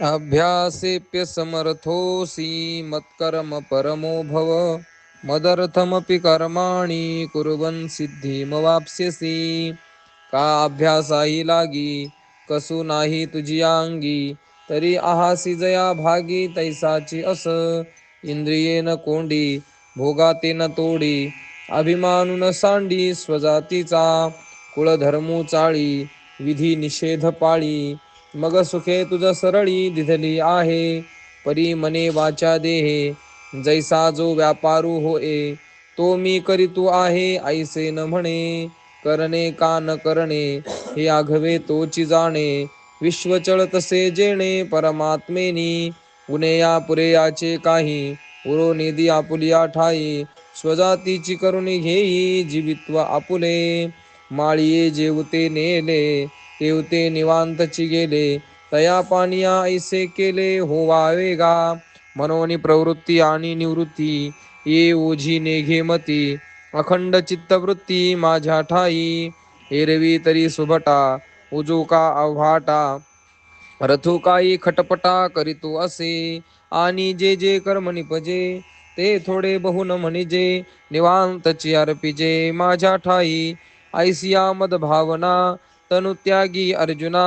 अभ्यासेप्य समर्थोऽसि मत्कर्म परमो भव मदर्थमपि कर्माणि कुर्वन् सिद्धिमवाप्स्यसि का अभ्यासाही लागी कसू नाही तुझी अंगी तरी आहासी जया भागी तैसाची अस इंद्रियेन कोंडी भोगातेन तोडी अभिमानून सांडी स्वजातीचा कुळधर्मू चाळी विधी निषेध पाळी मग सुखे तुझ सरळी दिधली आहे परी मने वाचा देहे जैसा जो व्यापारू होए तो मी करीतू आहे ऐसे न म्हणे करणे का न करणे हे आघवे तोची जाणे विश्वचळ तसे जेणे परमात्मेनी उनेया पुरेयाचे काही उरो निधी आपुलिया ठाई स्वजातीची करुणी घेई जीवित्व आपुले माळिये जेवते नेले तेवते निवांतची गेले तया पानिया ऐसे केले होवावे गा मनोनी प्रवृत्ती आणि निवृत्ती ये ओझी नेघे मती अखंड चित्तवृत्ती माझ्या ठाई एरवी तरी सुभटा उजोका अव्हाटा रथुकाई खटपटा करीतो असे आणि जे जे कर्म निपजे ते थोडे बहुन म्हणिजे निवांतची अर्पिजे माझ्या ठाई ऐसिया मद भावना तनुत्यागी अर्जुना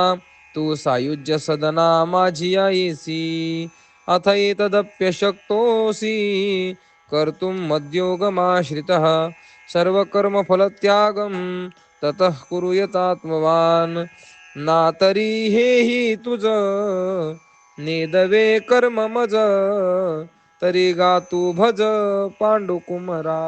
तू सायुज्य सदना माझी ऐसी अथ एतदप्यशक्तोऽसि कर्तुं मद्योगमाश्रितः सर्वकर्मफलत्यागं ततः कुरु यतात्मवान् नातरी हेही तुझ नेदवे कर्म मज तरी गा तू भज पांडुकुमरा.